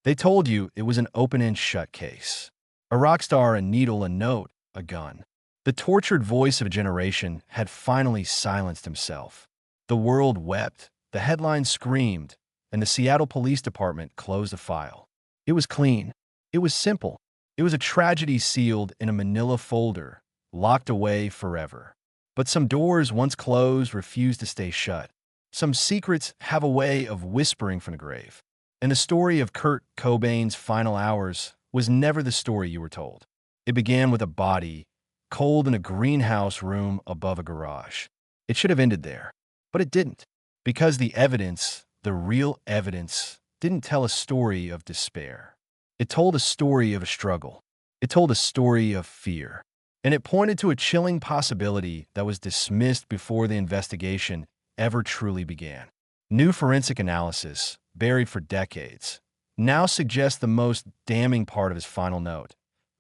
They told you it was an open-end shut case. A rock star, a needle, a note, a gun. The tortured voice of a generation had finally silenced himself. The world wept, the headlines screamed, and the Seattle Police Department closed the file. It was clean. It was simple. It was a tragedy sealed in a manila folder, locked away forever. But some doors, once closed, refused to stay shut. Some secrets have a way of whispering from the grave. And the story of Kurt Cobain's final hours was never the story you were told. It began with a body, cold in a greenhouse room above a garage. It should have ended there, but it didn't, because the evidence, the real evidence, didn't tell a story of despair. It told a story of a struggle. It told a story of fear. And it pointed to a chilling possibility that was dismissed before the investigation ever truly began. New forensic analysis, buried for decades, now suggests the most damning part of his final note.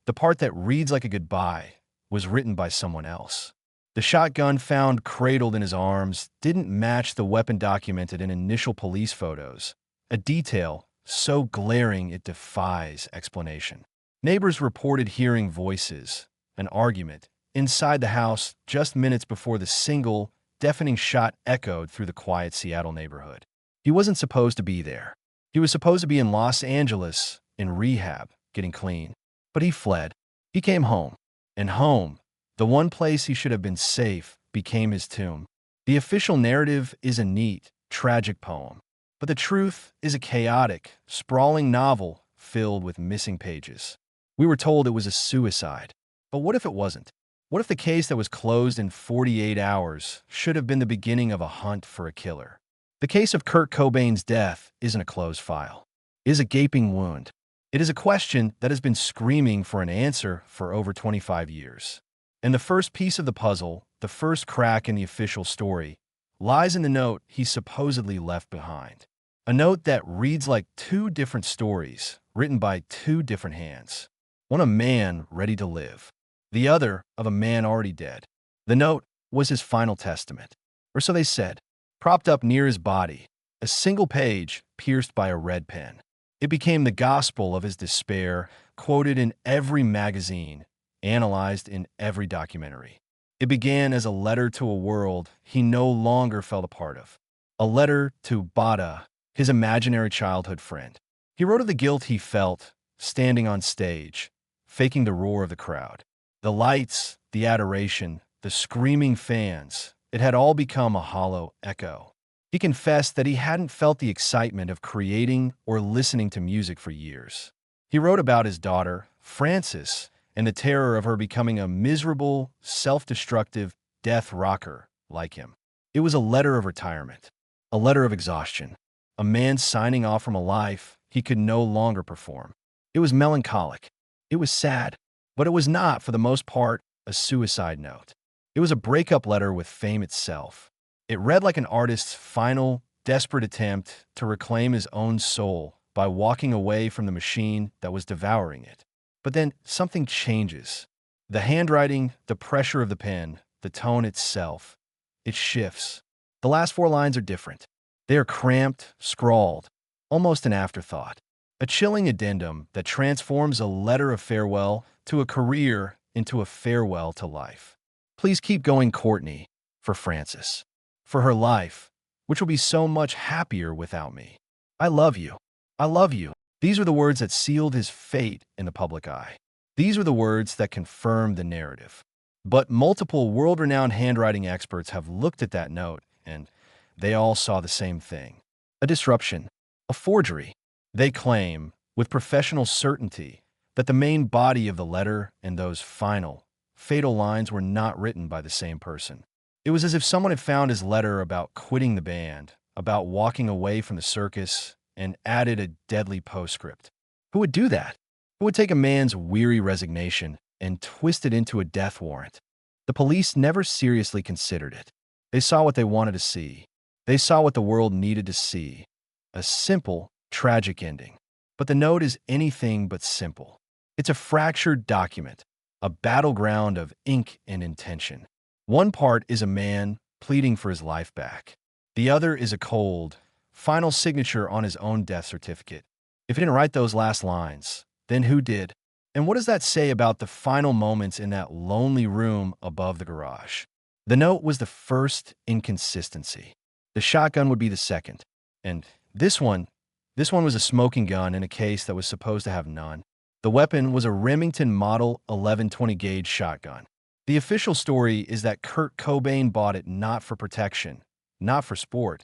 The part that reads like a goodbye was written by someone else. The shotgun found cradled in his arms didn't match the weapon documented in initial police photos, a detail so glaring it defies explanation. Neighbors reported hearing voices, an argument, inside the house just minutes before the single, deafening shot echoed through the quiet Seattle neighborhood. He wasn't supposed to be there. He was supposed to be in Los Angeles, in rehab, getting clean. But he fled. He came home. And home, the one place he should have been safe, became his tomb. The official narrative is a neat, tragic poem. But the truth is a chaotic, sprawling novel filled with missing pages. We were told it was a suicide. But what if it wasn't? What if the case that was closed in 48 hours should have been the beginning of a hunt for a killer? The case of Kurt Cobain's death isn't a closed file. It is a gaping wound. It is a question that has been screaming for an answer for over 25 years. And the first piece of the puzzle, the first crack in the official story, lies in the note he supposedly left behind. A note that reads like two different stories, written by two different hands. One a man ready to live, the other of a man already dead. The note was his final testament, or so they said, propped up near his body, a single page pierced by a red pen. It became the gospel of his despair, quoted in every magazine, analyzed in every documentary. It began as a letter to a world he no longer felt a part of. A letter to Bada, his imaginary childhood friend. He wrote of the guilt he felt, standing on stage, faking the roar of the crowd. The lights, the adoration, the screaming fans, it had all become a hollow echo. He confessed that he hadn't felt the excitement of creating or listening to music for years. He wrote about his daughter, Frances, and the terror of her becoming a miserable, self-destructive death rocker like him. It was a letter of retirement, a letter of exhaustion, a man signing off from a life he could no longer perform. It was melancholic. It was sad, but it was not, for the most part, a suicide note. It was a breakup letter with fame itself. It read like an artist's final, desperate attempt to reclaim his own soul by walking away from the machine that was devouring it. But then something changes. The handwriting, the pressure of the pen, the tone itself, it shifts. The last four lines are different. They are cramped, scrawled, almost an afterthought. A chilling addendum that transforms a letter of farewell to a career into a farewell to life. Please keep going, Courtney, for Frances, for her life, which will be so much happier without me. I love you. I love you. These are the words that sealed his fate in the public eye. These are the words that confirmed the narrative. But multiple world-renowned handwriting experts have looked at that note, and they all saw the same thing. A disruption, a forgery. They claim, with professional certainty, that the main body of the letter and those final, fatal lines were not written by the same person. It was as if someone had found his letter about quitting the band, about walking away from the circus, and added a deadly postscript. Who would do that? Who would take a man's weary resignation and twist it into a death warrant? The police never seriously considered it. They saw what they wanted to see. They saw what the world needed to see. A simple, tragic ending. But the note is anything but simple. It's a fractured document, a battleground of ink and intention. One part is a man pleading for his life back. The other is a cold, final signature on his own death certificate. If he didn't write those last lines, then who did? And what does that say about the final moments in that lonely room above the garage? The note was the first inconsistency. The shotgun would be the second. And this one was a smoking gun in a case that was supposed to have none. The weapon was a Remington Model 1120 gauge shotgun. The official story is that Kurt Cobain bought it not for protection, not for sport,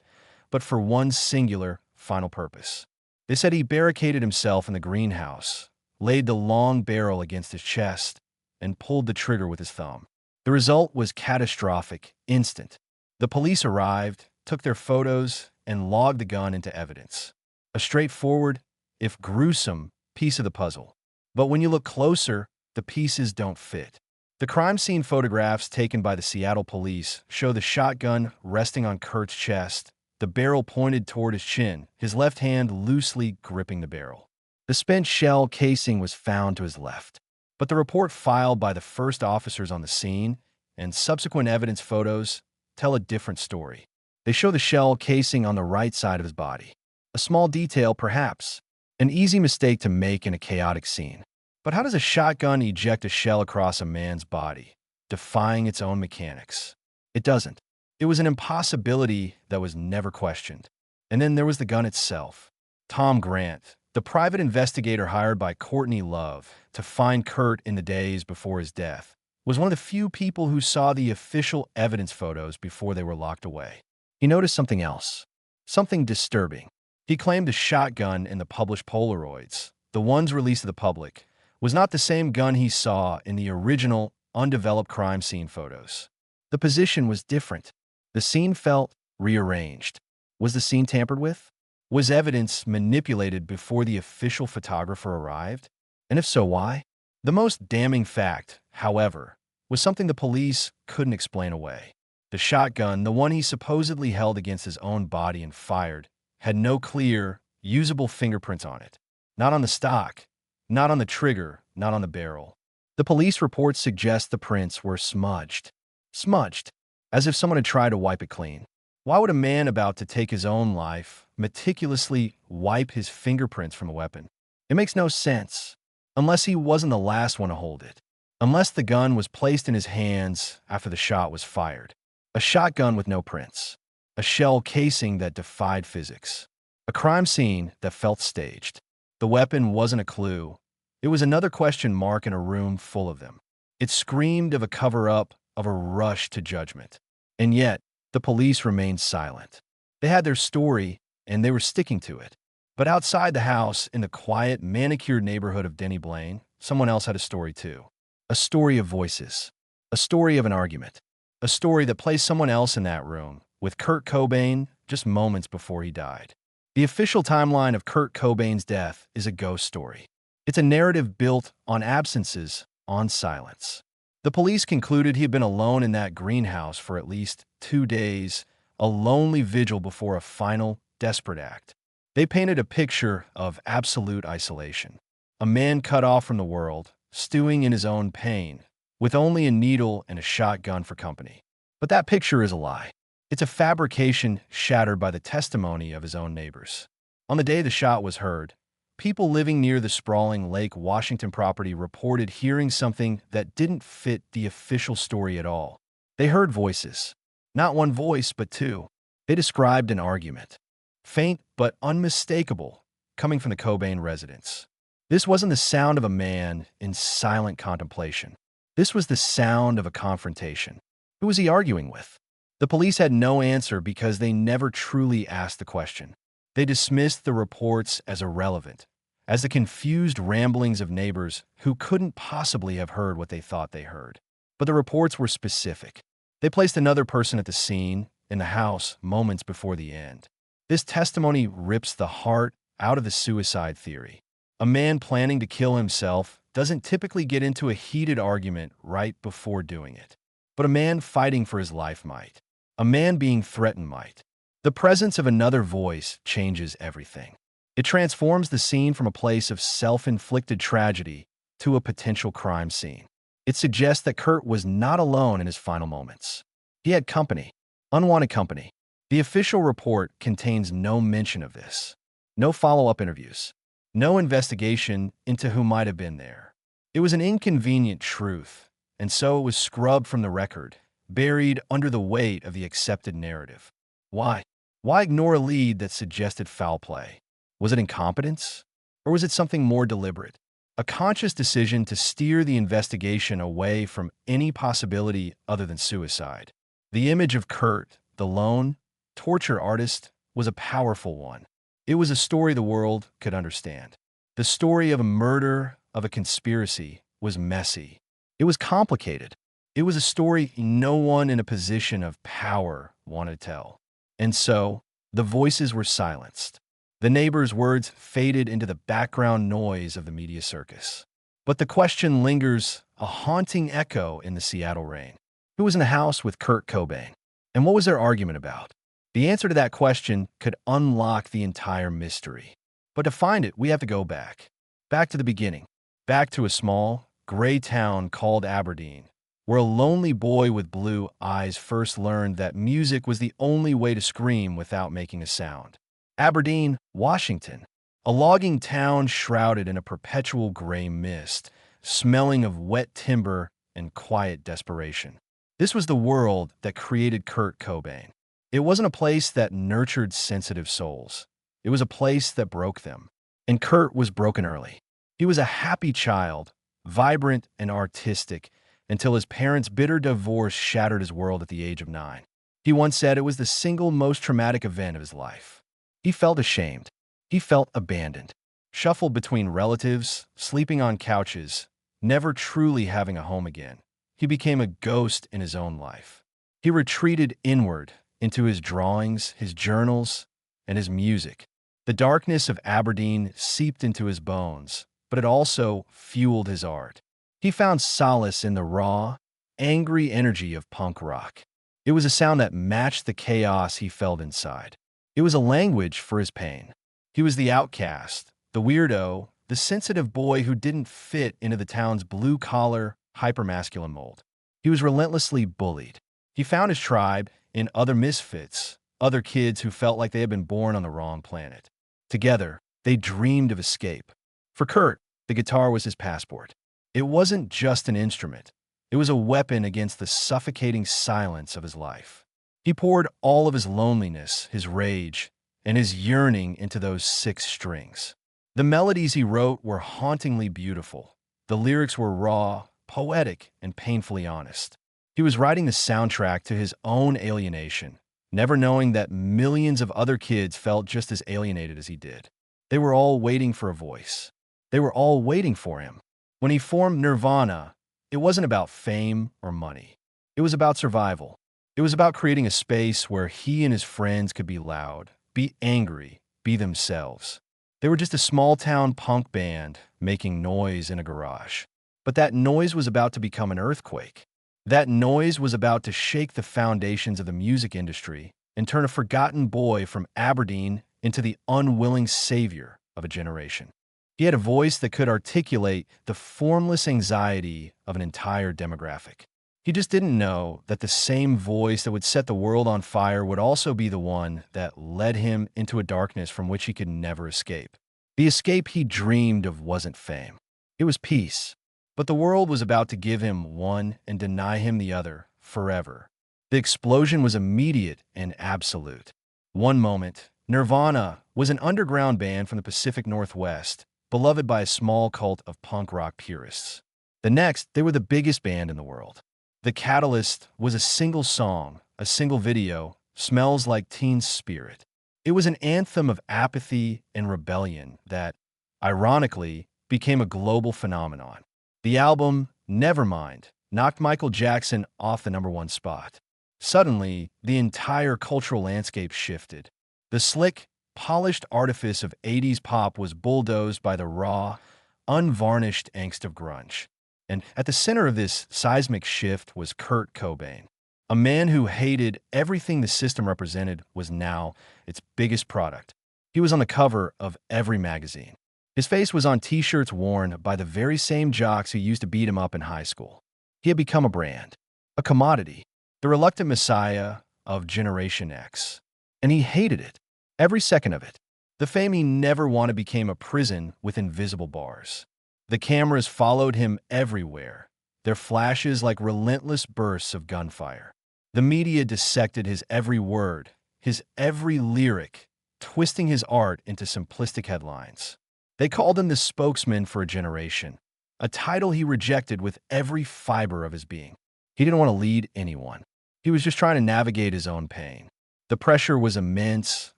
but for one singular, final purpose. They said he barricaded himself in the greenhouse, laid the long barrel against his chest, and pulled the trigger with his thumb. The result was catastrophic, instant. The police arrived, took their photos, and logged the gun into evidence. A straightforward, if gruesome, piece of the puzzle. But when you look closer, the pieces don't fit. The crime scene photographs taken by the Seattle police show the shotgun resting on Kurt's chest, the barrel pointed toward his chin, his left hand loosely gripping the barrel. The spent shell casing was found to his left. But the report filed by the first officers on the scene and subsequent evidence photos tell a different story. They show the shell casing on the right side of his body. A small detail, perhaps, an easy mistake to make in a chaotic scene. But how does a shotgun eject a shell across a man's body, defying its own mechanics? It doesn't. It was an impossibility that was never questioned. And then there was the gun itself. Tom Grant, the private investigator hired by Courtney Love to find Kurt in the days before his death, was one of the few people who saw the official evidence photos before they were locked away. He noticed something else, something disturbing. He claimed the shotgun in the published Polaroids, the ones released to the public, was not the same gun he saw in the original, undeveloped crime scene photos. The position was different. The scene felt rearranged. Was the scene tampered with? Was evidence manipulated before the official photographer arrived? And if so, why? The most damning fact, however, was something the police couldn't explain away. The shotgun, the one he supposedly held against his own body and fired, had no clear, usable fingerprints on it. Not on the stock, not on the trigger, not on the barrel. The police reports suggest the prints were smudged. Smudged, as if someone had tried to wipe it clean. Why would a man about to take his own life meticulously wipe his fingerprints from a weapon? It makes no sense, unless he wasn't the last one to hold it. Unless the gun was placed in his hands after the shot was fired. A shotgun with no prints. A shell casing that defied physics. A crime scene that felt staged. The weapon wasn't a clue. It was another question mark in a room full of them. It screamed of a cover-up, of a rush to judgment. And yet, the police remained silent. They had their story, and they were sticking to it. But outside the house, in the quiet, manicured neighborhood of Denny Blaine, someone else had a story too. A story of voices. A story of an argument. A story that placed someone else in that room, with Kurt Cobain, just moments before he died. The official timeline of Kurt Cobain's death is a ghost story. It's a narrative built on absences, on silence. The police concluded he had been alone in that greenhouse for at least 2 days, a lonely vigil before a final, desperate act. They painted a picture of absolute isolation. A man cut off from the world, stewing in his own pain, with only a needle and a shotgun for company. But that picture is a lie. It's a fabrication shattered by the testimony of his own neighbors. On the day the shot was heard, people living near the sprawling Lake Washington property reported hearing something that didn't fit the official story at all. They heard voices. Not one voice, but two. They described an argument. Faint but unmistakable, coming from the Cobain residence. This wasn't the sound of a man in silent contemplation. This was the sound of a confrontation. Who was he arguing with? The police had no answer because they never truly asked the question. They dismissed the reports as irrelevant, as the confused ramblings of neighbors who couldn't possibly have heard what they thought they heard. But the reports were specific. They placed another person at the scene, in the house, moments before the end. This testimony rips the heart out of the suicide theory. A man planning to kill himself doesn't typically get into a heated argument right before doing it. But a man fighting for his life might. A man being threatened might. The presence of another voice changes everything. It transforms the scene from a place of self-inflicted tragedy to a potential crime scene. It suggests that Kurt was not alone in his final moments. He had company, unwanted company. The official report contains no mention of this. No follow-up interviews. no investigation into who might have been there. It was an inconvenient truth, and so it was scrubbed from the record, buried under the weight of the accepted narrative. Why? Why ignore a lead that suggested foul play? Was it incompetence? Or was it something more deliberate? A conscious decision to steer the investigation away from any possibility other than suicide. The image of Kurt, the lone, torture artist, was a powerful one. It was a story the world could understand. The story of a murder, of a conspiracy, was messy. It was complicated. It was a story no one in a position of power wanted to tell. And so, the voices were silenced. The neighbors' words faded into the background noise of the media circus. But the question lingers, a haunting echo in the Seattle rain. Who was in the house with Kurt Cobain? And what was their argument about? The answer to that question could unlock the entire mystery. But to find it, we have to go back. Back to the beginning. Back to a small, gray town called Aberdeen, where a lonely boy with blue eyes first learned that music was the only way to scream without making a sound. Aberdeen, Washington, a logging town shrouded in a perpetual gray mist, smelling of wet timber and quiet desperation. This was the world that created Kurt Cobain. It wasn't a place that nurtured sensitive souls. It was a place that broke them. And Kurt was broken early. He was a happy child, vibrant and artistic, until his parents' bitter divorce shattered his world at the age of 9. He once said it was the single most traumatic event of his life. He felt ashamed. He felt abandoned, shuffled between relatives, sleeping on couches, never truly having a home again. He became a ghost in his own life. He retreated inward into his drawings, his journals, and his music. The darkness of Aberdeen seeped into his bones, but it also fueled his art. He found solace in the raw, angry energy of punk rock. It was a sound that matched the chaos he felt inside. It was a language for his pain. He was the outcast, the weirdo, the sensitive boy who didn't fit into the town's blue-collar, hypermasculine mold. He was relentlessly bullied. He found his tribe in other misfits, other kids who felt like they had been born on the wrong planet. Together, they dreamed of escape. For Kurt, the guitar was his passport. It wasn't just an instrument. It was a weapon against the suffocating silence of his life. He poured all of his loneliness, his rage, and his yearning into those 6 strings. The melodies he wrote were hauntingly beautiful. The lyrics were raw, poetic, and painfully honest. He was writing the soundtrack to his own alienation, never knowing that millions of other kids felt just as alienated as he did. They were all waiting for a voice. They were all waiting for him. When he formed Nirvana, it wasn't about fame or money. It was about survival. It was about creating a space where he and his friends could be loud, be angry, be themselves. They were just a small-town punk band making noise in a garage. But that noise was about to become an earthquake. That noise was about to shake the foundations of the music industry and turn a forgotten boy from Aberdeen into the unwilling savior of a generation. He had a voice that could articulate the formless anxiety of an entire demographic. He just didn't know that the same voice that would set the world on fire would also be the one that led him into a darkness from which he could never escape. The escape he dreamed of wasn't fame. It was peace. But the world was about to give him one and deny him the other forever. The explosion was immediate and absolute. One moment, Nirvana was an underground band from the Pacific Northwest, beloved by a small cult of punk rock purists. The next, they were the biggest band in the world. The catalyst was a single song, a single video, Smells Like Teen Spirit. It was an anthem of apathy and rebellion that, ironically, became a global phenomenon. The album, Nevermind, knocked Michael Jackson off the #1 spot. Suddenly, the entire cultural landscape shifted. The slick, polished artifice of 80s pop was bulldozed by the raw, unvarnished angst of grunge. And at the center of this seismic shift was Kurt Cobain. A man who hated everything the system represented was now its biggest product. He was on the cover of every magazine. His face was on t-shirts worn by the very same jocks who used to beat him up in high school. He had become a brand, a commodity, the reluctant messiah of Generation X. And he hated it, every second of it. The fame he never wanted became a prison with invisible bars. The cameras followed him everywhere, their flashes like relentless bursts of gunfire. The media dissected his every word, his every lyric, twisting his art into simplistic headlines. They called him the spokesman for a generation, a title he rejected with every fiber of his being. He didn't want to lead anyone. He was just trying to navigate his own pain. The pressure was immense,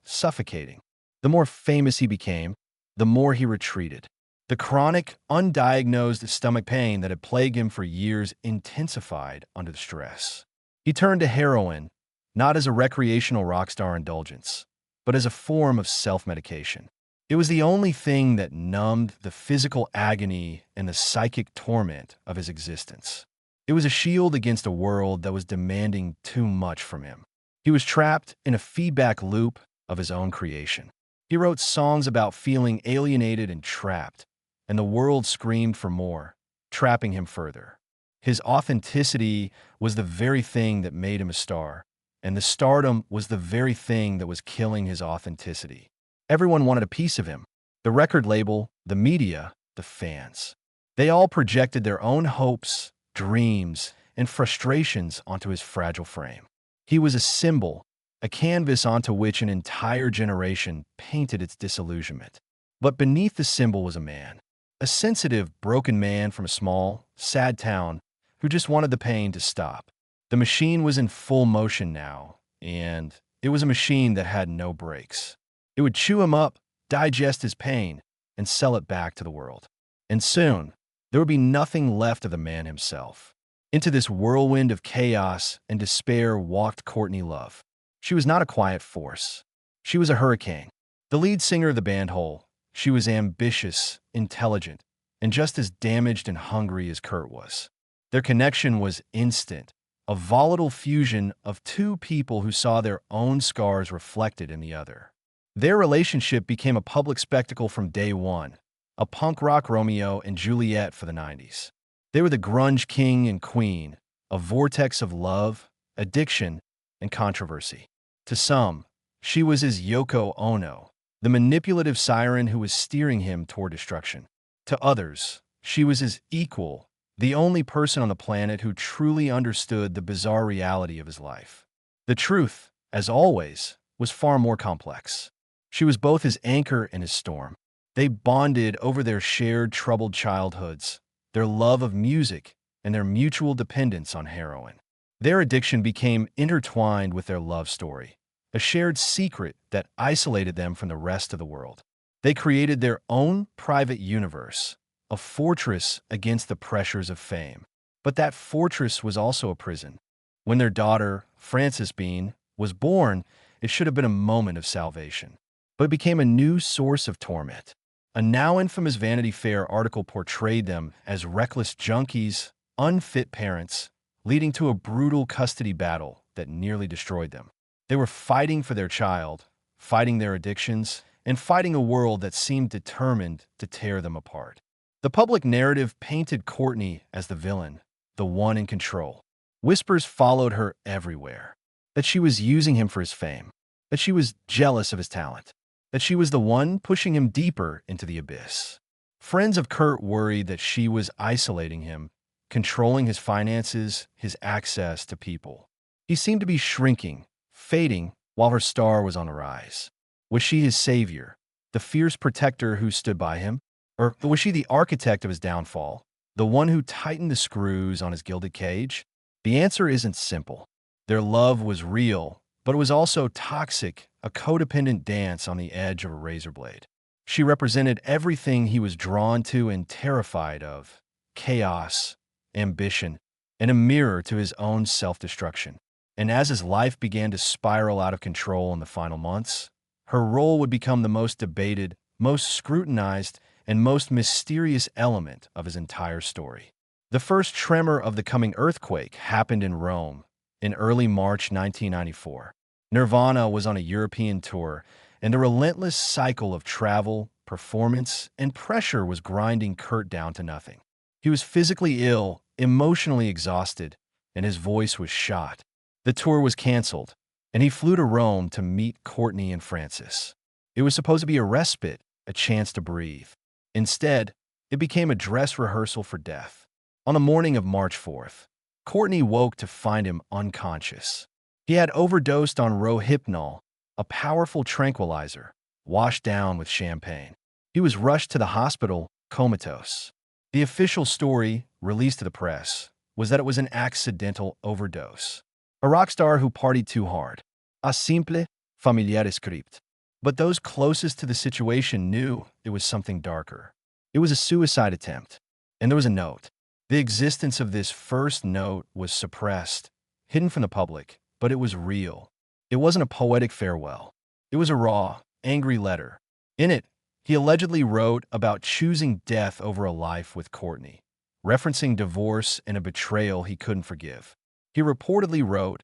suffocating. The more famous he became, the more he retreated. The chronic, undiagnosed stomach pain that had plagued him for years intensified under the stress. He turned to heroin, not as a recreational rock star indulgence, but as a form of self-medication. It was the only thing that numbed the physical agony and the psychic torment of his existence. It was a shield against a world that was demanding too much from him. He was trapped in a feedback loop of his own creation. He wrote songs about feeling alienated and trapped, and the world screamed for more, trapping him further. His authenticity was the very thing that made him a star, and the stardom was the very thing that was killing his authenticity. Everyone wanted a piece of him. The record label, the media, the fans. They all projected their own hopes, dreams, and frustrations onto his fragile frame. He was a symbol, a canvas onto which an entire generation painted its disillusionment. But beneath the symbol was a man, a sensitive, broken man from a small, sad town who just wanted the pain to stop. The machine was in full motion now, and it was a machine that had no brakes. It would chew him up, digest his pain, and sell it back to the world. And soon, there would be nothing left of the man himself. Into this whirlwind of chaos and despair walked Courtney Love. She was not a quiet force. She was a hurricane. The lead singer of the band Hole, she was ambitious, intelligent, and just as damaged and hungry as Kurt was. Their connection was instant, a volatile fusion of two people who saw their own scars reflected in the other. Their relationship became a public spectacle from day one, a punk rock Romeo and Juliet for the 90s. They were the grunge king and queen, a vortex of love, addiction, and controversy. To some, she was his Yoko Ono, the manipulative siren who was steering him toward destruction. To others, she was his equal, the only person on the planet who truly understood the bizarre reality of his life. The truth, as always, was far more complex. She was both his anchor and his storm. They bonded over their shared troubled childhoods, their love of music, and their mutual dependence on heroin. Their addiction became intertwined with their love story, a shared secret that isolated them from the rest of the world. They created their own private universe, a fortress against the pressures of fame. But that fortress was also a prison. When their daughter, Frances Bean, was born, it should have been a moment of salvation. But it became a new source of torment. A now infamous Vanity Fair article portrayed them as reckless junkies, unfit parents, leading to a brutal custody battle that nearly destroyed them. They were fighting for their child, fighting their addictions, and fighting a world that seemed determined to tear them apart. The public narrative painted Courtney as the villain, the one in control. Whispers followed her everywhere, that she was using him for his fame, that she was jealous of his talent, that she was the one pushing him deeper into the abyss. Friends of Kurt worried that she was isolating him, controlling his finances, his access to people. He seemed to be shrinking, fading, while her star was on the rise. Was she his savior, the fierce protector who stood by him? Or was she the architect of his downfall, the one who tightened the screws on his gilded cage? The answer isn't simple. Their love was real, but it was also toxic, a codependent dance on the edge of a razor blade. She represented everything he was drawn to and terrified of: chaos, ambition, and a mirror to his own self-destruction. And as his life began to spiral out of control in the final months, her role would become the most debated, most scrutinized, and most mysterious element of his entire story. The first tremor of the coming earthquake happened in Rome in early March 1994. Nirvana was on a European tour, and the relentless cycle of travel, performance, and pressure was grinding Kurt down to nothing. He was physically ill, emotionally exhausted, and his voice was shot. The tour was canceled, and he flew to Rome to meet Courtney and Frances. It was supposed to be a respite, a chance to breathe. Instead, it became a dress rehearsal for death. On the morning of March 4th, Courtney woke to find him unconscious. He had overdosed on Rohypnol, a powerful tranquilizer, washed down with champagne. He was rushed to the hospital, comatose. The official story, released to the press, was that it was an accidental overdose. A rock star who partied too hard. A simple, familiare script. But those closest to the situation knew it was something darker. It was a suicide attempt. And there was a note. The existence of this first note was suppressed, hidden from the public, but it was real. It wasn't a poetic farewell. It was a raw, angry letter. In it, he allegedly wrote about choosing death over a life with Courtney, referencing divorce and a betrayal he couldn't forgive. He reportedly wrote,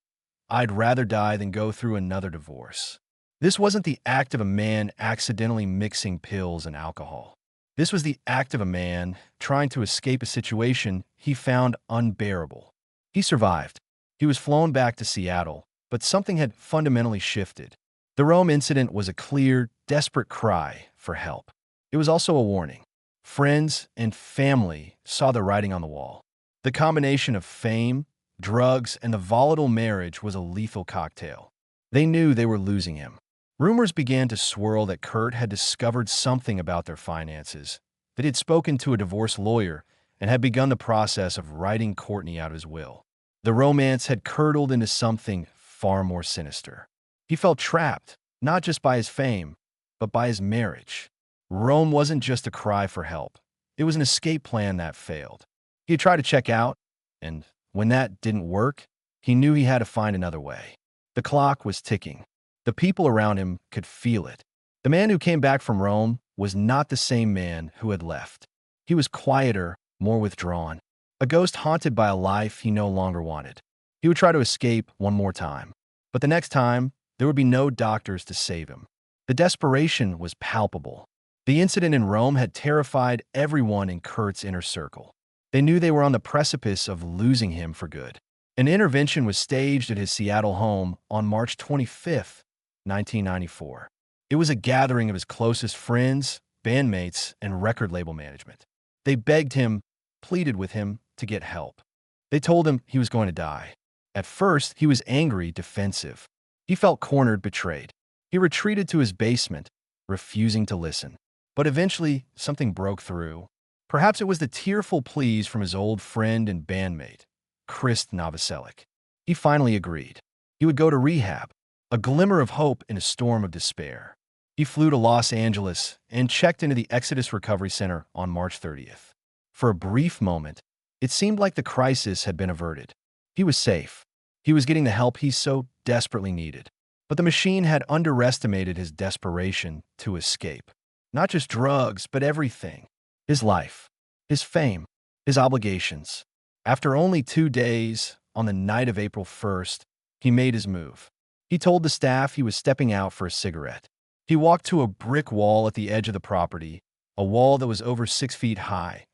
"I'd rather die than go through another divorce." This wasn't the act of a man accidentally mixing pills and alcohol. This was the act of a man trying to escape a situation he found unbearable. He survived. He was flown back to Seattle, but something had fundamentally shifted. The Rome incident was a clear, desperate cry for help. It was also a warning. Friends and family saw the writing on the wall. The combination of fame, drugs, and the volatile marriage was a lethal cocktail. They knew they were losing him. Rumors began to swirl that Kurt had discovered something about their finances, that he had spoken to a divorce lawyer, and had begun the process of writing Courtney out of his will. The romance had curdled into something far more sinister. He felt trapped, not just by his fame, but by his marriage. Rome wasn't just a cry for help. It was an escape plan that failed. He had tried to check out, and when that didn't work, he knew he had to find another way. The clock was ticking. The people around him could feel it. The man who came back from Rome was not the same man who had left. He was quieter, more withdrawn, a ghost haunted by a life he no longer wanted. He would try to escape one more time, but the next time, there would be no doctors to save him. The desperation was palpable. The incident in Rome had terrified everyone in Kurt's inner circle. They knew they were on the precipice of losing him for good. An intervention was staged at his Seattle home on March 25th, 1994. It was a gathering of his closest friends, bandmates, and record label management. They begged him, pleaded with him to get help. They told him he was going to die. At first, he was angry, defensive. He felt cornered, betrayed. He retreated to his basement, refusing to listen. But eventually, something broke through. Perhaps it was the tearful pleas from his old friend and bandmate, Chris Novoselic. He finally agreed. He would go to rehab, a glimmer of hope in a storm of despair. He flew to Los Angeles and checked into the Exodus Recovery Center on March 30th. For a brief moment, it seemed like the crisis had been averted. He was safe. He was getting the help he so desperately needed. But the machine had underestimated his desperation to escape. Not just drugs, but everything. His life, his fame, his obligations. After only 2 days, on the night of April 1st, he made his move. He told the staff he was stepping out for a cigarette. He walked to a brick wall at the edge of the property, a wall that was over 6 feet high,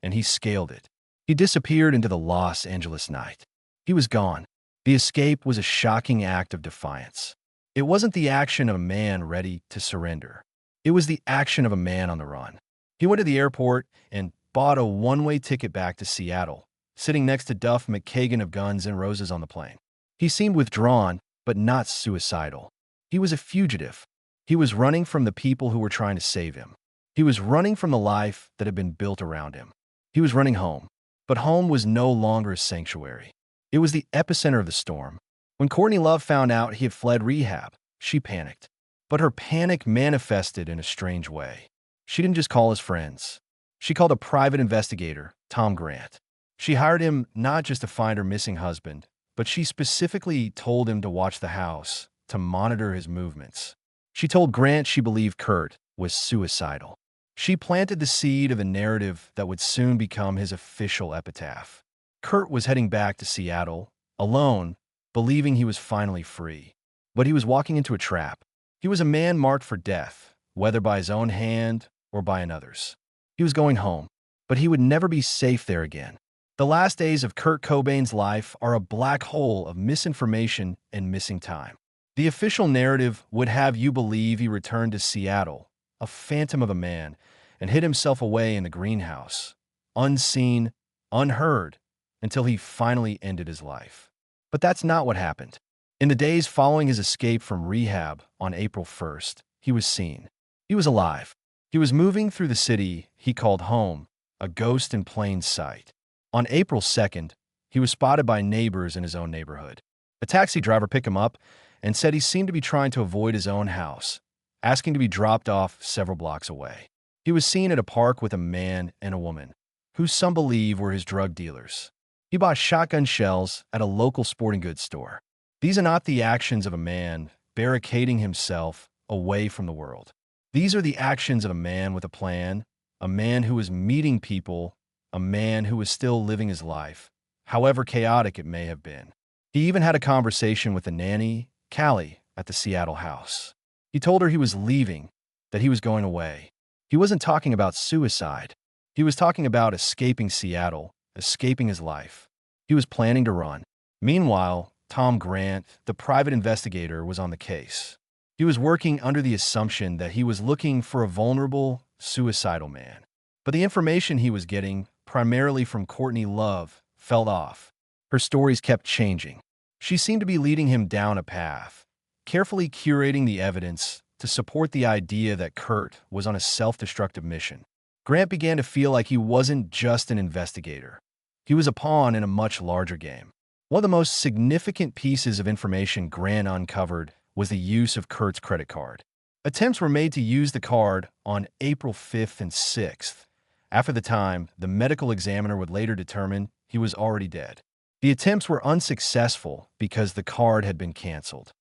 and he scaled it. He disappeared into the Los Angeles night. He was gone. The escape was a shocking act of defiance. It wasn't the action of a man ready to surrender. It was the action of a man on the run. He went to the airport and bought a one-way ticket back to Seattle, sitting next to Duff McKagan of Guns N' Roses on the plane. He seemed withdrawn, but not suicidal. He was a fugitive. He was running from the people who were trying to save him. He was running from the life that had been built around him. He was running home. But home was no longer a sanctuary. It was the epicenter of the storm. When Courtney Love found out he had fled rehab, she panicked. But her panic manifested in a strange way. She didn't just call his friends. She called a private investigator, Tom Grant. She hired him not just to find her missing husband, but she specifically told him to watch the house, to monitor his movements. She told Grant she believed Kurt was suicidal. She planted the seed of a narrative that would soon become his official epitaph. Kurt was heading back to Seattle, alone, believing he was finally free. But he was walking into a trap. He was a man marked for death, whether by his own hand or by another's. He was going home, but he would never be safe there again. The last days of Kurt Cobain's life are a black hole of misinformation and missing time. The official narrative would have you believe he returned to Seattle, a phantom of a man, and hid himself away in the greenhouse, unseen, unheard, until he finally ended his life. But that's not what happened. In the days following his escape from rehab on April 1st, he was seen. He was alive. He was moving through the city he called home, a ghost in plain sight. On April 2nd, he was spotted by neighbors in his own neighborhood. A taxi driver picked him up and said he seemed to be trying to avoid his own house, asking to be dropped off several blocks away. He was seen at a park with a man and a woman, who some believe were his drug dealers. He bought shotgun shells at a local sporting goods store. These are not the actions of a man barricading himself away from the world. These are the actions of a man with a plan, a man who is meeting people, a man who is still living his life, however chaotic it may have been. He even had a conversation with the nanny, Callie, at the Seattle house. He told her he was leaving, that he was going away. He wasn't talking about suicide. He was talking about escaping Seattle, escaping his life. He was planning to run. Meanwhile, Tom Grant, the private investigator, was on the case. He was working under the assumption that he was looking for a vulnerable, suicidal man. But the information he was getting, primarily from Courtney Love, fell off. Her stories kept changing. She seemed to be leading him down a path, carefully curating the evidence to support the idea that Kurt was on a self-destructive mission. Grant began to feel like he wasn't just an investigator. He was a pawn in a much larger game. One of the most significant pieces of information Grant uncovered was the use of Kurt's credit card. Attempts were made to use the card on April 5th and 6th. After the time, the medical examiner would later determine he was already dead. The attempts were unsuccessful because the card had been canceled.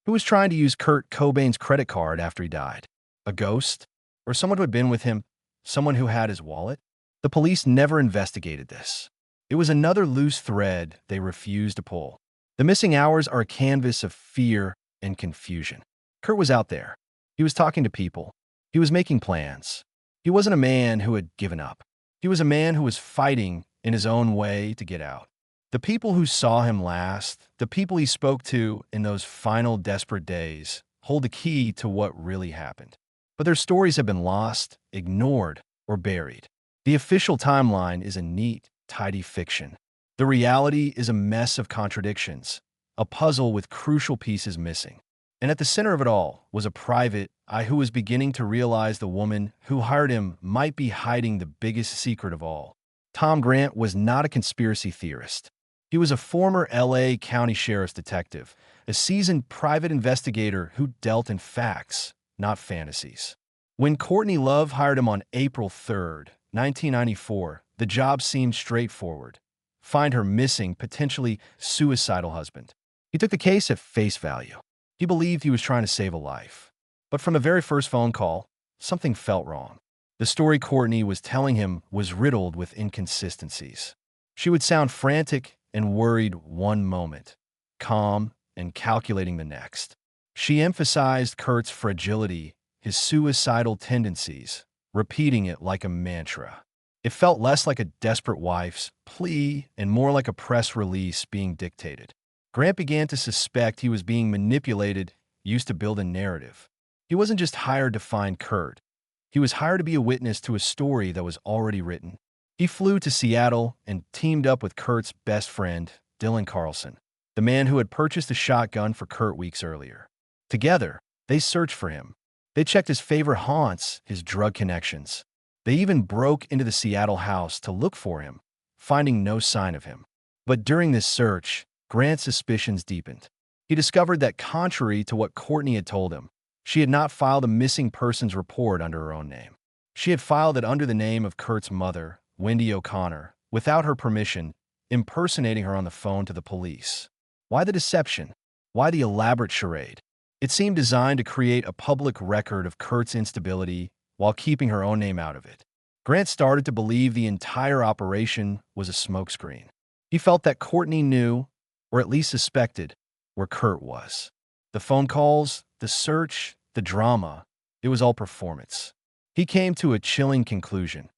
Who was trying to use Kurt Cobain's credit card after he died? A ghost? Or someone who had been with him? Someone who had his wallet? The police never investigated this. It was another loose thread they refused to pull. The missing hours are a canvas of fear and confusion. Kurt was out there. He was talking to people. He was making plans. He wasn't a man who had given up. He was a man who was fighting in his own way to get out. The people who saw him last, the people he spoke to in those final desperate days, hold the key to what really happened. But their stories have been lost, ignored, or buried. The official timeline is a neat, tidy fiction. The reality is a mess of contradictions, a puzzle with crucial pieces missing. And at the center of it all was a private eye who was beginning to realize the woman who hired him might be hiding the biggest secret of all. Tom Grant was not a conspiracy theorist. He was a former LA County Sheriff's detective, a seasoned private investigator who dealt in facts, not fantasies. When Courtney Love hired him on April 3rd, 1994, the job seemed straightforward. Find her missing, potentially suicidal husband. He took the case at face value. He believed he was trying to save a life. But from the very first phone call, something felt wrong. The story Courtney was telling him was riddled with inconsistencies. She would sound frantic and worried one moment, calm and calculating the next. She emphasized Kurt's fragility, his suicidal tendencies, repeating it like a mantra. It felt less like a desperate wife's plea and more like a press release being dictated. Grant began to suspect he was being manipulated, used to build a narrative. He wasn't just hired to find Kurt. He was hired to be a witness to a story that was already written. He flew to Seattle and teamed up with Kurt's best friend, Dylan Carlson, the man who had purchased a shotgun for Kurt weeks earlier. Together, they searched for him. They checked his favorite haunts, his drug connections. They even broke into the Seattle house to look for him, finding no sign of him. But during this search, Grant's suspicions deepened. He discovered that contrary to what Courtney had told him, she had not filed a missing persons report under her own name. She had filed it under the name of Kurt's mother, Wendy O'Connor, without her permission, impersonating her on the phone to the police. Why the deception? Why the elaborate charade? It seemed designed to create a public record of Kurt's instability while keeping her own name out of it. Grant started to believe the entire operation was a smokescreen. He felt that Courtney knew, or at least suspected, where Kurt was. The phone calls, the search, the drama, it was all performance. He came to a chilling conclusion.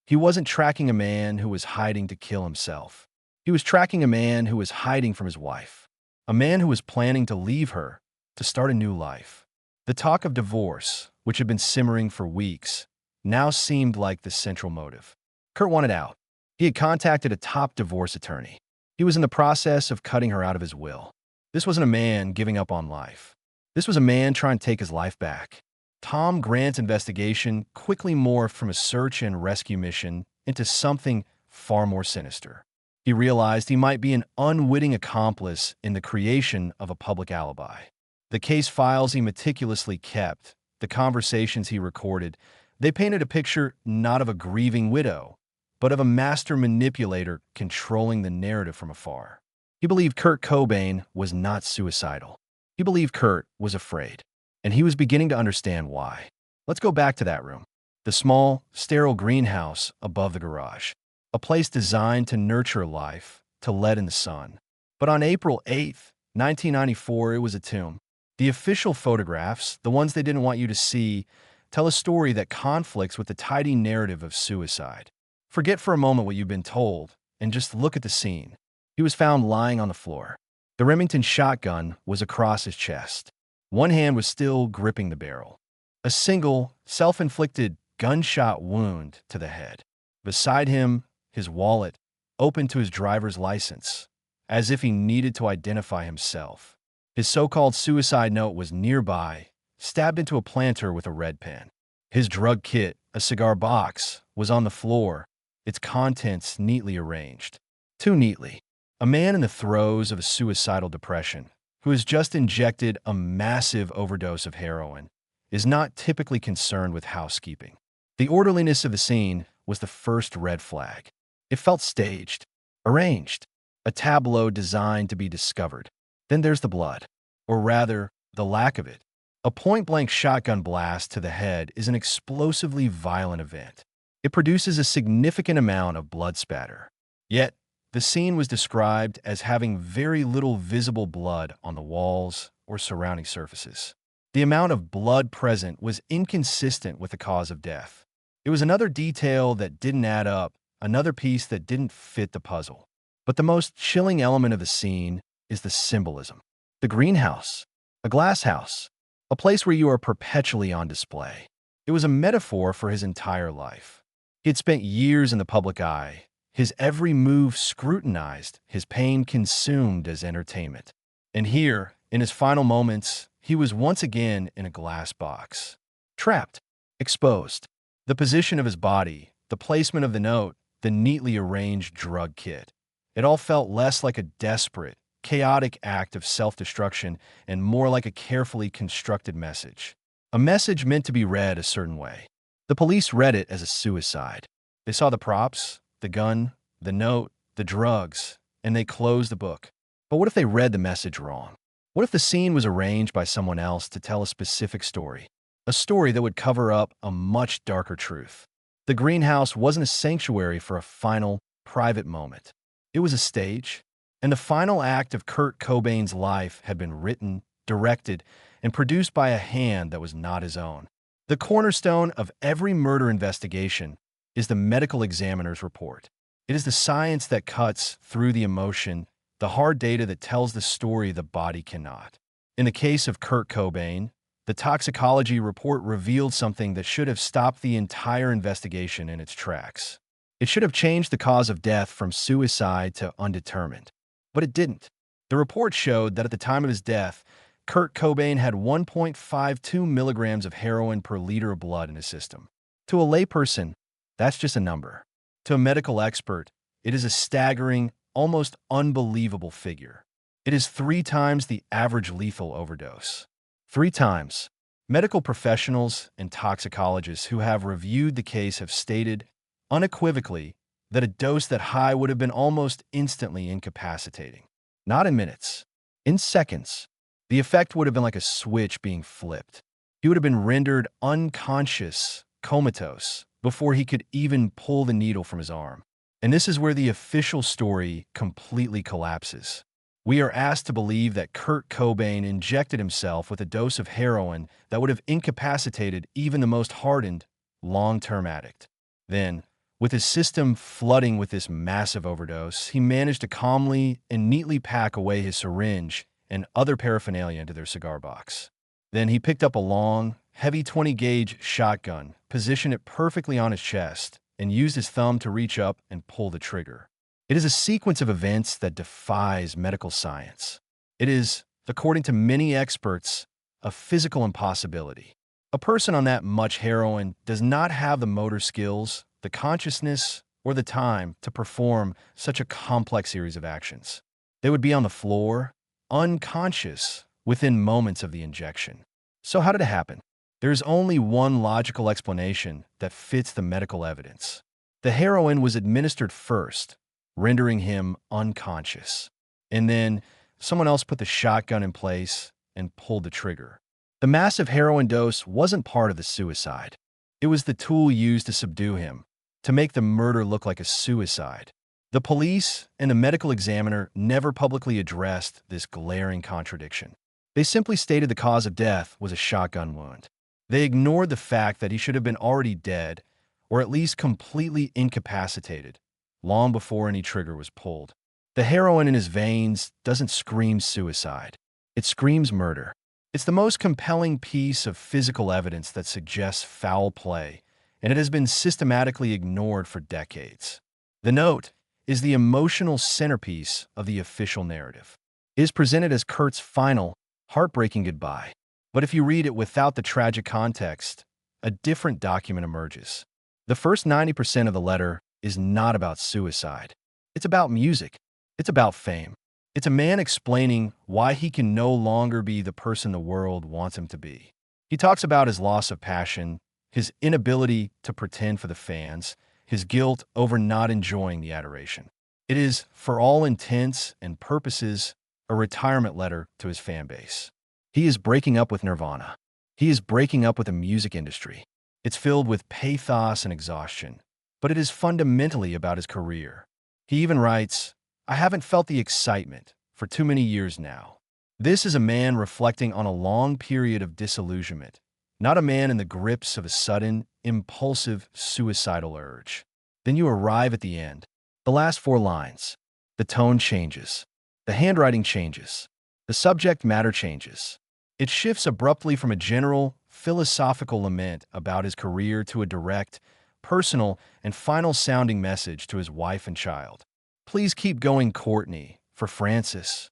He wasn't tracking a man who was hiding to kill himself. He was tracking a man who was hiding from his wife. A man who was planning to leave her, to start a new life. The talk of divorce, which had been simmering for weeks, now seemed like the central motive. Kurt wanted out. He had contacted a top divorce attorney. He was in the process of cutting her out of his will. This wasn't a man giving up on life. This was a man trying to take his life back. Tom Grant's investigation quickly morphed from a search and rescue mission into something far more sinister. He realized he might be an unwitting accomplice in the creation of a public alibi. The case files he meticulously kept, the conversations he recorded, they painted a picture not of a grieving widow, but of a master manipulator controlling the narrative from afar. He believed Kurt Cobain was not suicidal. He believed Kurt was afraid, and he was beginning to understand why. Let's go back to that room. The small, sterile greenhouse above the garage. A place designed to nurture life, to let in the sun. But on April 8th, 1994, it was a tomb. The official photographs, the ones they didn't want you to see, tell a story that conflicts with the tidy narrative of suicide. Forget for a moment what you've been told, and just look at the scene. He was found lying on the floor. The Remington shotgun was across his chest. One hand was still gripping the barrel. A single, self-inflicted gunshot wound to the head. Beside him, his wallet, open to his driver's license, as if he needed to identify himself. His so-called suicide note was nearby, stabbed into a planter with a red pen. His drug kit, a cigar box, was on the floor, its contents neatly arranged. Too neatly. A man in the throes of a suicidal depression, who has just injected a massive overdose of heroin, is not typically concerned with housekeeping. The orderliness of the scene was the first red flag. It felt staged, arranged, a tableau designed to be discovered. Then there's the blood, or rather, the lack of it. A point-blank shotgun blast to the head is an explosively violent event. It produces a significant amount of blood spatter. Yet, the scene was described as having very little visible blood on the walls or surrounding surfaces. The amount of blood present was inconsistent with the cause of death. It was another detail that didn't add up, another piece that didn't fit the puzzle. But the most chilling element of the scene is the symbolism. The greenhouse, a glass house, a place where you are perpetually on display. It was a metaphor for his entire life. He had spent years in the public eye, his every move scrutinized, his pain consumed as entertainment. And here, in his final moments, he was once again in a glass box. Trapped, exposed. The position of his body, the placement of the note, the neatly arranged drug kit. It all felt less like a desperate, chaotic act of self-destruction and more like a carefully constructed message. A message meant to be read a certain way. The police read it as a suicide. They saw the props, the gun, the note, the drugs, and they closed the book. But what if they read the message wrong? What if the scene was arranged by someone else to tell a specific story? A story that would cover up a much darker truth. The greenhouse wasn't a sanctuary for a final, private moment. It was a stage, and the final act of Kurt Cobain's life had been written, directed, and produced by a hand that was not his own. The cornerstone of every murder investigation is the medical examiner's report. It is the science that cuts through the emotion, the hard data that tells the story the body cannot. In the case of Kurt Cobain, the toxicology report revealed something that should have stopped the entire investigation in its tracks. It should have changed the cause of death from suicide to undetermined. But it didn't. The report showed that at the time of his death, Kurt Cobain had 1.52 milligrams of heroin per liter of blood in his system. To a layperson, that's just a number. To a medical expert, it is a staggering, almost unbelievable figure. It is 3 times the average lethal overdose. 3 times. Medical professionals and toxicologists who have reviewed the case have stated, unequivocally, that a dose that high would have been almost instantly incapacitating. Not in minutes. In seconds. The effect would have been like a switch being flipped. He would have been rendered unconscious, comatose, before he could even pull the needle from his arm. And this is where the official story completely collapses. We are asked to believe that Kurt Cobain injected himself with a dose of heroin that would have incapacitated even the most hardened, long-term addict. Then, with his system flooding with this massive overdose, he managed to calmly and neatly pack away his syringe and other paraphernalia into their cigar box. Then he picked up a long, heavy 20-gauge shotgun, positioned it perfectly on his chest, and used his thumb to reach up and pull the trigger. It is a sequence of events that defies medical science. It is, according to many experts, a physical impossibility. A person on that much heroin does not have the motor skills, the consciousness, or the time to perform such a complex series of actions. They would be on the floor, unconscious, within moments of the injection. So how did it happen? There is only one logical explanation that fits the medical evidence. The heroin was administered first, rendering him unconscious. And then someone else put the shotgun in place and pulled the trigger. The massive heroin dose wasn't part of the suicide. It was the tool used to subdue him, to make the murder look like a suicide. The police and the medical examiner never publicly addressed this glaring contradiction. They simply stated the cause of death was a shotgun wound. They ignored the fact that he should have been already dead, or at least completely incapacitated, long before any trigger was pulled. The heroin in his veins doesn't scream suicide. It screams murder. It's the most compelling piece of physical evidence that suggests foul play, and it has been systematically ignored for decades. The note is the emotional centerpiece of the official narrative. It is presented as Kurt's final, heartbreaking goodbye. But if you read it without the tragic context, a different document emerges. The first 90% of the letter is not about suicide. It's about music. It's about fame. It's a man explaining why he can no longer be the person the world wants him to be. He talks about his loss of passion, his inability to pretend for the fans, his guilt over not enjoying the adoration. It is, for all intents and purposes, a retirement letter to his fan base. He is breaking up with Nirvana. He is breaking up with the music industry. It's filled with pathos and exhaustion, but it is fundamentally about his career. He even writes, "I haven't felt the excitement for too many years now." This is a man reflecting on a long period of disillusionment, not a man in the grips of a sudden, impulsive, suicidal urge. Then you arrive at the end. The last 4 lines. The tone changes. The handwriting changes. The subject matter changes. It shifts abruptly from a general, philosophical lament about his career to a direct, personal, and final-sounding message to his wife and child. "Please keep going, Courtney, for Francis."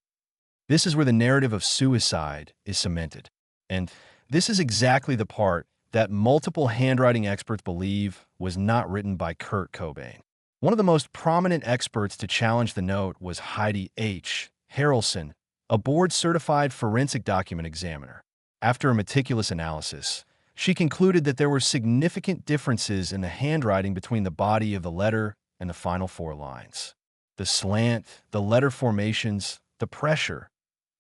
This is where the narrative of suicide is cemented. And this is exactly the part that multiple handwriting experts believe was not written by Kurt Cobain. One of the most prominent experts to challenge the note was Heidi H. Harrelson, a board-certified forensic document examiner. After a meticulous analysis, she concluded that there were significant differences in the handwriting between the body of the letter and the final 4 lines. The slant, the letter formations, the pressure,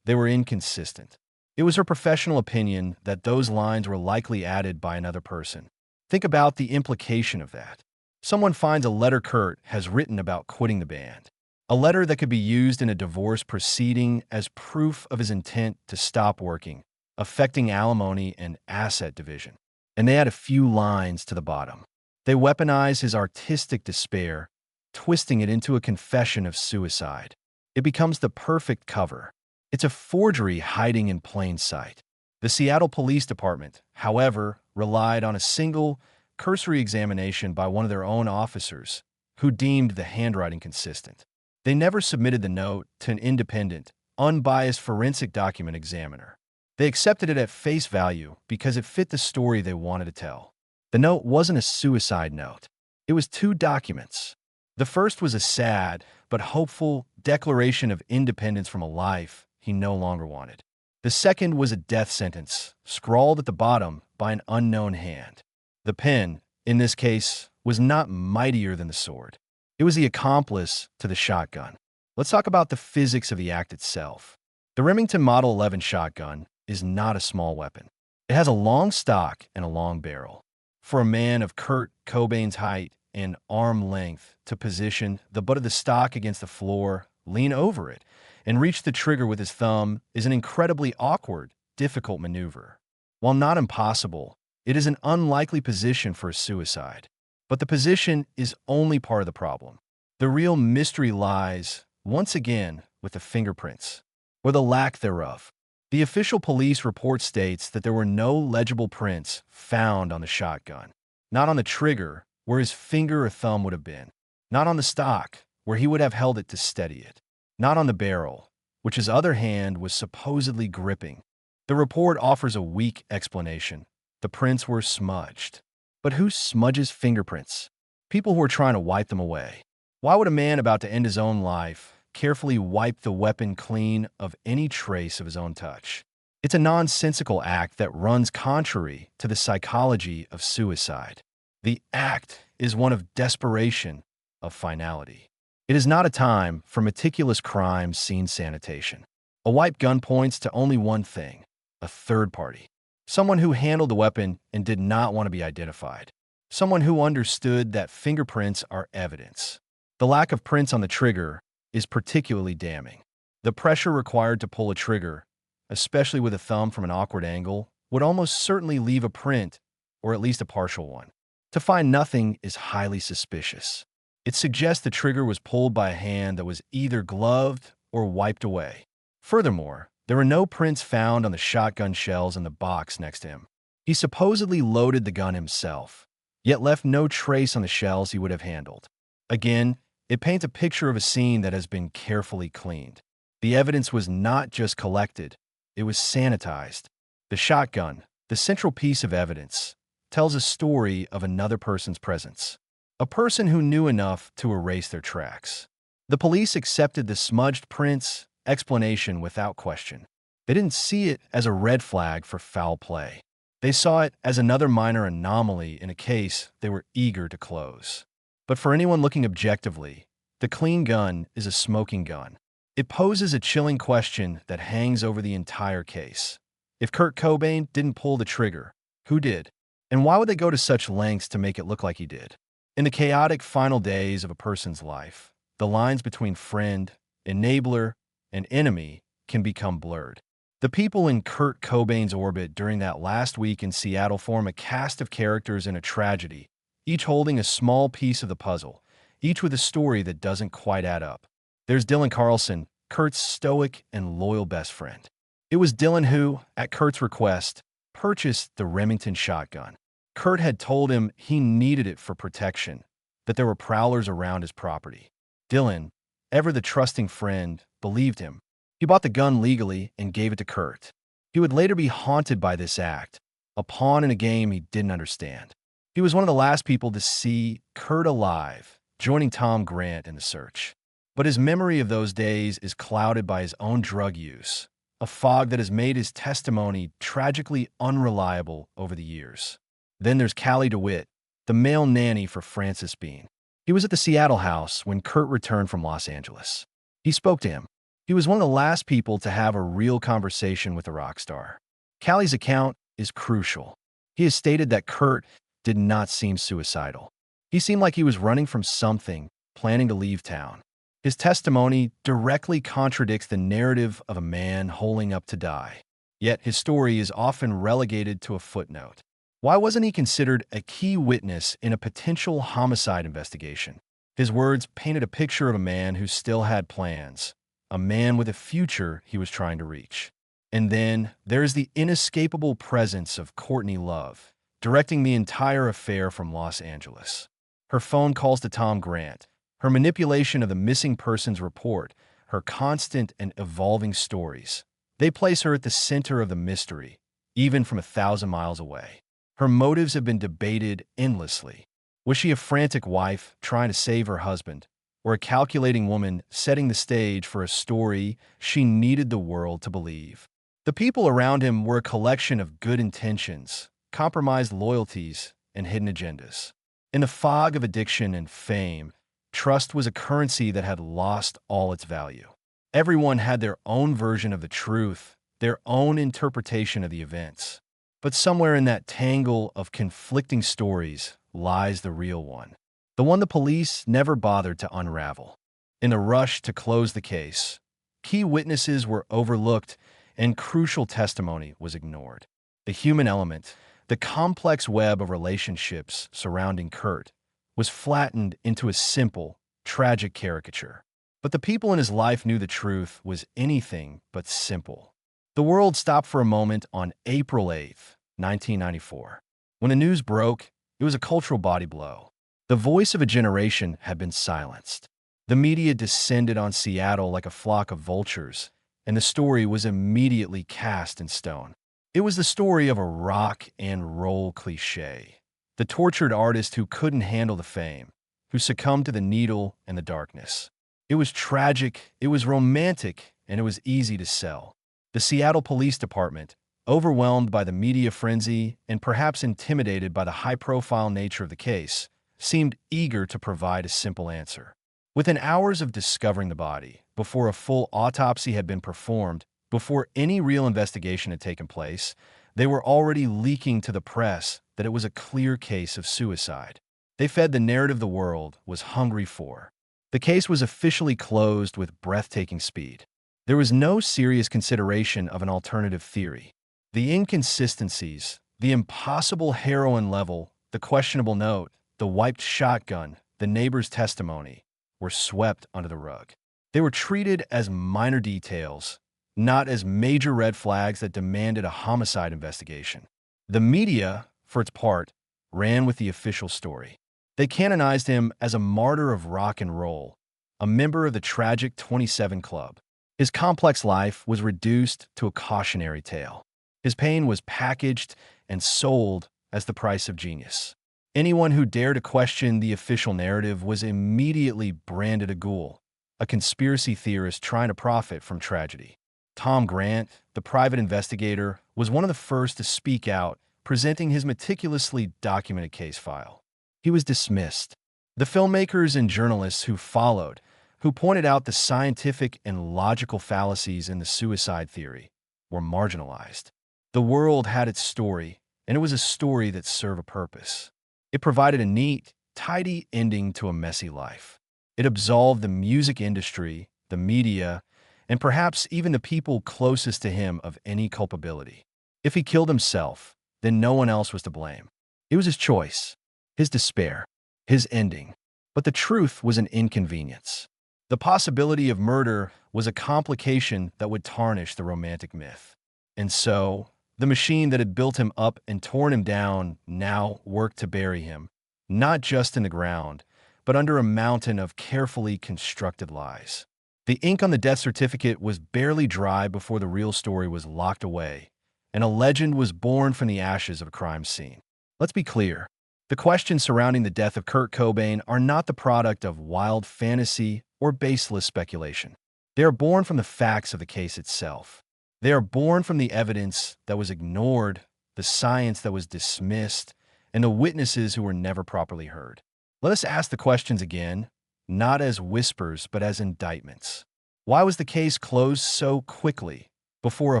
they were inconsistent. It was her professional opinion that those lines were likely added by another person. Think about the implication of that. Someone finds a letter Kurt has written about quitting the band. A letter that could be used in a divorce proceeding as proof of his intent to stop working, affecting alimony and asset division. And they add a few lines to the bottom. They weaponize his artistic despair, twisting it into a confession of suicide. It becomes the perfect cover. It's a forgery hiding in plain sight. The Seattle Police Department, however, relied on a single, cursory examination by one of their own officers, who deemed the handwriting consistent. They never submitted the note to an independent, unbiased forensic document examiner. They accepted it at face value because it fit the story they wanted to tell. The note wasn't a suicide note. It was 2 documents. The first was a sad but hopeful declaration of independence from a life he no longer wanted. The second was a death sentence, scrawled at the bottom by an unknown hand. The pen, in this case, was not mightier than the sword. It was the accomplice to the shotgun. Let's talk about the physics of the act itself. The Remington Model 11 shotgun is not a small weapon. It has a long stock and a long barrel. For a man of Kurt Cobain's height and arm length to position the butt of the stock against the floor, lean over it, and reach the trigger with his thumb is an incredibly awkward, difficult maneuver. While not impossible, it is an unlikely position for a suicide. But the position is only part of the problem. The real mystery lies, once again, with the fingerprints. or the lack thereof. The official police report states that there were no legible prints found on the shotgun. Not on the trigger, where his finger or thumb would have been. Not on the stock, where he would have held it to steady it. Not on the barrel, which his other hand was supposedly gripping. The report offers a weak explanation. The prints were smudged. But who smudges fingerprints? People who are trying to wipe them away. Why would a man about to end his own life carefully wipe the weapon clean of any trace of his own touch? It's a nonsensical act that runs contrary to the psychology of suicide. The act is one of desperation, of finality. It is not a time for meticulous crime scene sanitation. A wiped gun points to only one thing: a third party. Someone who handled the weapon and did not want to be identified. Someone who understood that fingerprints are evidence. The lack of prints on the trigger is particularly damning. The pressure required to pull a trigger, especially with a thumb from an awkward angle, would almost certainly leave a print, or at least a partial one. To find nothing is highly suspicious. It suggests the trigger was pulled by a hand that was either gloved or wiped away. Furthermore, there were no prints found on the shotgun shells in the box next to him. He supposedly loaded the gun himself, yet left no trace on the shells he would have handled. Again, it paints a picture of a scene that has been carefully cleaned. The evidence was not just collected, it was sanitized. The shotgun, the central piece of evidence, tells a story of another person's presence. A person who knew enough to erase their tracks. The police accepted the smudged prints explanation without question. They didn't see it as a red flag for foul play. They saw it as another minor anomaly in a case they were eager to close. But for anyone looking objectively, the clean gun is a smoking gun. It poses a chilling question that hangs over the entire case. If Kurt Cobain didn't pull the trigger, who did? And why would they go to such lengths to make it look like he did? In the chaotic final days of a person's life, the lines between friend, enabler, and enemy can become blurred. The people in Kurt Cobain's orbit during that last week in Seattle form a cast of characters in a tragedy, each holding a small piece of the puzzle, each with a story that doesn't quite add up. There's Dylan Carlson, Kurt's stoic and loyal best friend. It was Dylan who, at Kurt's request, purchased the Remington shotgun. Kurt had told him he needed it for protection, that there were prowlers around his property. Dylan, ever the trusting friend, believed him. He bought the gun legally and gave it to Kurt. He would later be haunted by this act, a pawn in a game he didn't understand. He was one of the last people to see Kurt alive, joining Tom Grant in the search. But his memory of those days is clouded by his own drug use, a fog that has made his testimony tragically unreliable over the years. Then there's Callie DeWitt, the male nanny for Francis Bean. He was at the Seattle house when Kurt returned from Los Angeles. He spoke to him. He was one of the last people to have a real conversation with the rock star. Callie's account is crucial. He has stated that Kurt did not seem suicidal. He seemed like he was running from something, planning to leave town. His testimony directly contradicts the narrative of a man holding up to die. Yet his story is often relegated to a footnote. Why wasn't he considered a key witness in a potential homicide investigation? His words painted a picture of a man who still had plans, a man with a future he was trying to reach. And then there is the inescapable presence of Courtney Love, directing the entire affair from Los Angeles. Her phone calls to Tom Grant, her manipulation of the missing persons report, her constant and evolving stories. They place her at the center of the mystery, even from 1,000 miles away. Her motives have been debated endlessly. Was she a frantic wife trying to save her husband, or a calculating woman setting the stage for a story she needed the world to believe? The people around him were a collection of good intentions, compromised loyalties, and hidden agendas. In the fog of addiction and fame, trust was a currency that had lost all its value. Everyone had their own version of the truth, their own interpretation of the events. But somewhere in that tangle of conflicting stories lies the real one, the one the police never bothered to unravel. In the rush to close the case, key witnesses were overlooked and crucial testimony was ignored. The human element, the complex web of relationships surrounding Kurt, was flattened into a simple, tragic caricature. But the people in his life knew the truth was anything but simple. The world stopped for a moment on April 8th, 1994. When the news broke, it was a cultural body blow. The voice of a generation had been silenced. The media descended on Seattle like a flock of vultures, and the story was immediately cast in stone. It was the story of a rock and roll cliché. The tortured artist who couldn't handle the fame, who succumbed to the needle and the darkness. It was tragic, it was romantic, and it was easy to sell. The Seattle Police Department, overwhelmed by the media frenzy and perhaps intimidated by the high-profile nature of the case, seemed eager to provide a simple answer. Within hours of discovering the body, before a full autopsy had been performed, before any real investigation had taken place, they were already leaking to the press that it was a clear case of suicide. They fed the narrative the world was hungry for. The case was officially closed with breathtaking speed. There was no serious consideration of an alternative theory. The inconsistencies, the impossible heroin level, the questionable note, the wiped shotgun, the neighbor's testimony, were swept under the rug. They were treated as minor details, not as major red flags that demanded a homicide investigation. The media, for its part, ran with the official story. They canonized him as a martyr of rock and roll, a member of the tragic 27 Club. His complex life was reduced to a cautionary tale. His pain was packaged and sold as the price of genius. Anyone who dared to question the official narrative was immediately branded a ghoul, a conspiracy theorist trying to profit from tragedy. Tom Grant, the private investigator, was one of the first to speak out, presenting his meticulously documented case file. He was dismissed. The filmmakers and journalists who followed, who pointed out the scientific and logical fallacies in the suicide theory, were marginalized. The world had its story, and it was a story that served a purpose. It provided a neat, tidy ending to a messy life. It absolved the music industry, the media, and perhaps even the people closest to him of any culpability. If he killed himself, then no one else was to blame. It was his choice, his despair, his ending. But the truth was an inconvenience. The possibility of murder was a complication that would tarnish the romantic myth. And so, the machine that had built him up and torn him down now worked to bury him, not just in the ground, but under a mountain of carefully constructed lies. The ink on the death certificate was barely dry before the real story was locked away, and a legend was born from the ashes of a crime scene. Let's be clear. The questions surrounding the death of Kurt Cobain are not the product of wild fantasy or baseless speculation. They are born from the facts of the case itself. They are born from the evidence that was ignored, the science that was dismissed, and the witnesses who were never properly heard. Let us ask the questions again, not as whispers, but as indictments. Why was the case closed so quickly before a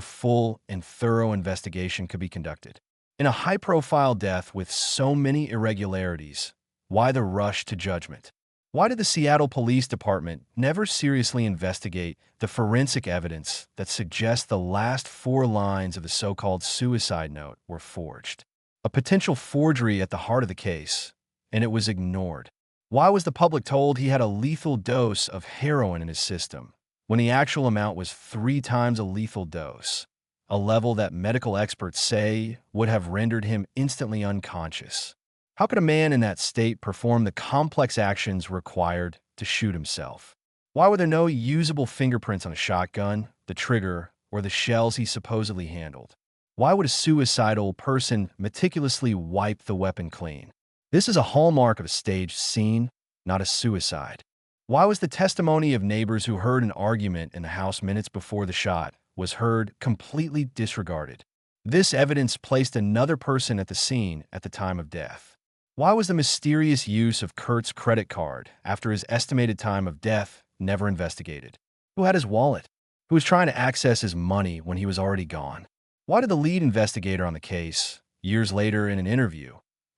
full and thorough investigation could be conducted? In a high-profile death with so many irregularities, why the rush to judgment? Why did the Seattle Police Department never seriously investigate the forensic evidence that suggests the last 4 lines of the so-called suicide note were forged? A potential forgery at the heart of the case, and it was ignored. Why was the public told he had a lethal dose of heroin in his system, when the actual amount was 3 times a lethal dose, a level that medical experts say would have rendered him instantly unconscious? How could a man in that state perform the complex actions required to shoot himself? Why were there no usable fingerprints on a shotgun, the trigger, or the shells he supposedly handled? Why would a suicidal person meticulously wipe the weapon clean? This is a hallmark of a staged scene, not a suicide. Why was the testimony of neighbors who heard an argument in the house minutes before the shot was heard completely disregarded? This evidence placed another person at the scene at the time of death. Why was the mysterious use of Kurt's credit card after his estimated time of death never investigated? Who had his wallet? Who was trying to access his money when he was already gone? Why did the lead investigator on the case, years later in an interview,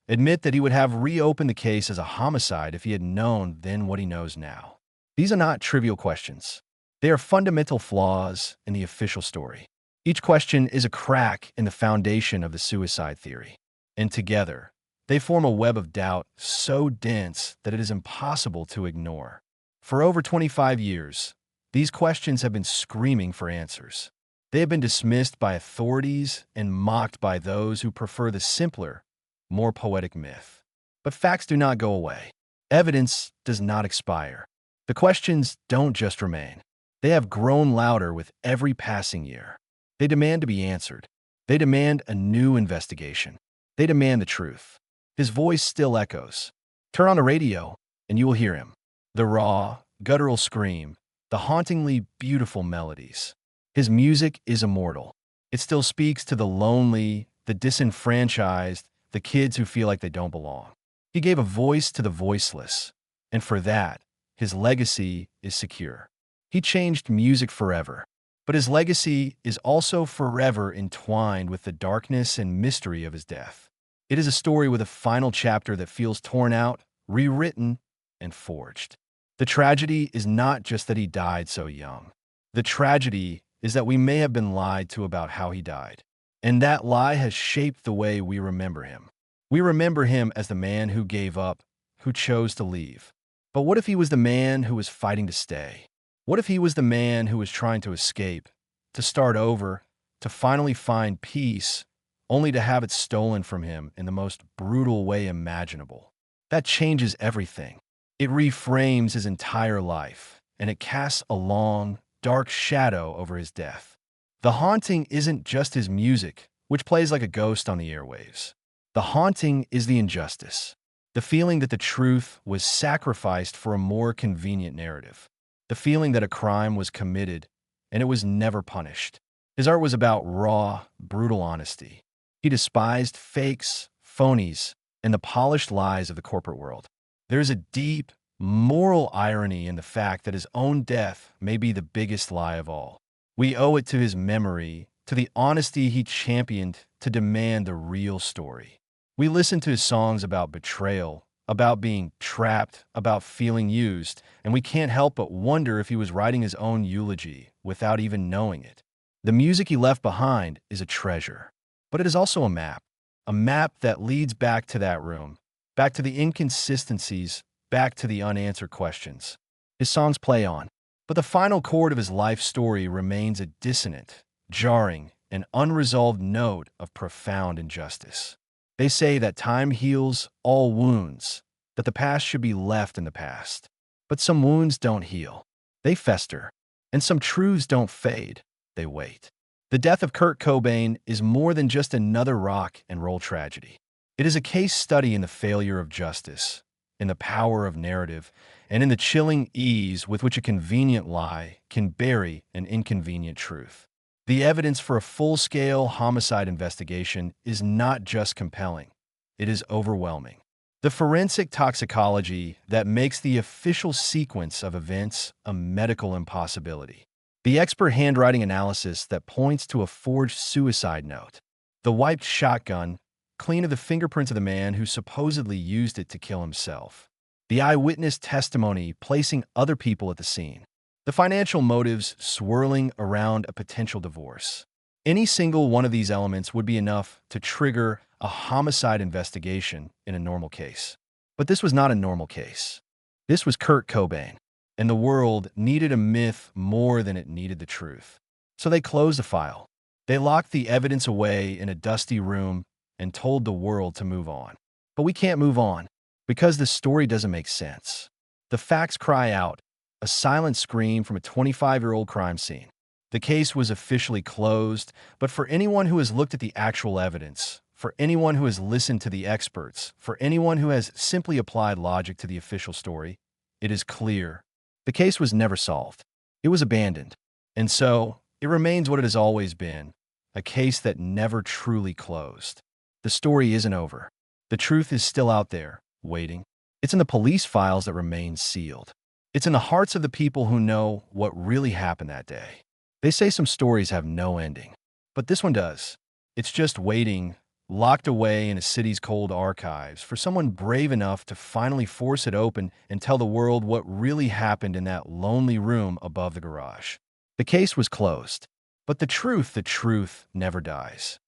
admit that he would have reopened the case as a homicide if he had known then what he knows now? These are not trivial questions. They are fundamental flaws in the official story. Each question is a crack in the foundation of the suicide theory. And together, they form a web of doubt so dense that it is impossible to ignore. For over 25 years, these questions have been screaming for answers. They have been dismissed by authorities and mocked by those who prefer the simpler, more poetic myth. But facts do not go away. Evidence does not expire. The questions don't just remain. They have grown louder with every passing year. They demand to be answered. They demand a new investigation. They demand the truth. His voice still echoes. Turn on the radio, and you will hear him. The raw, guttural scream, the hauntingly beautiful melodies. His music is immortal. It still speaks to the lonely, the disenfranchised, the kids who feel like they don't belong. He gave a voice to the voiceless, and for that, his legacy is secure. He changed music forever, but his legacy is also forever entwined with the darkness and mystery of his death. It is a story with a final chapter that feels torn out, rewritten, and forged. The tragedy is not just that he died so young. The tragedy is that we may have been lied to about how he died, and that lie has shaped the way we remember him. We remember him as the man who gave up, who chose to leave. But what if he was the man who was fighting to stay? What if he was the man who was trying to escape, to start over, to finally find peace, only to have it stolen from him in the most brutal way imaginable? That changes everything. It reframes his entire life, and it casts a long, dark shadow over his death. The haunting isn't just his music, which plays like a ghost on the airwaves. The haunting is the injustice, the feeling that the truth was sacrificed for a more convenient narrative, the feeling that a crime was committed and it was never punished. His art was about raw, brutal honesty. He despised fakes, phonies, and the polished lies of the corporate world. There's a deep, moral irony in the fact that his own death may be the biggest lie of all. We owe it to his memory, to the honesty he championed to demand the real story. We listen to his songs about betrayal, about being trapped, about feeling used, and we can't help but wonder if he was writing his own eulogy without even knowing it. The music he left behind is a treasure, but it is also a map that leads back to that room, back to the inconsistencies, back to the unanswered questions. His songs play on, but the final chord of his life story remains a dissonant, jarring, and unresolved note of profound injustice. They say that time heals all wounds, that the past should be left in the past. But some wounds don't heal. They fester. And some truths don't fade. They wait. The death of Kurt Cobain is more than just another rock and roll tragedy. It is a case study in the failure of justice, in the power of narrative, and in the chilling ease with which a convenient lie can bury an inconvenient truth. The evidence for a full-scale homicide investigation is not just compelling, it is overwhelming. The forensic toxicology that makes the official sequence of events a medical impossibility. The expert handwriting analysis that points to a forged suicide note. The wiped shotgun, clean of the fingerprints of the man who supposedly used it to kill himself. The eyewitness testimony placing other people at the scene. The financial motives swirling around a potential divorce. Any single one of these elements would be enough to trigger a homicide investigation in a normal case. But this was not a normal case. This was Kurt Cobain, and the world needed a myth more than it needed the truth. So they closed the file. They locked the evidence away in a dusty room and told the world to move on. But we can't move on because the story doesn't make sense. The facts cry out, a silent scream from a 25-year-old crime scene. The case was officially closed, but for anyone who has looked at the actual evidence, for anyone who has listened to the experts, for anyone who has simply applied logic to the official story, it is clear. The case was never solved. It was abandoned. And so, it remains what it has always been, a case that never truly closed. The story isn't over. The truth is still out there, waiting. It's in the police files that remain sealed. It's in the hearts of the people who know what really happened that day. They say some stories have no ending, but this one does. It's just waiting, locked away in a city's cold archives, for someone brave enough to finally force it open and tell the world what really happened in that lonely room above the garage. The case was closed, but the truth never dies.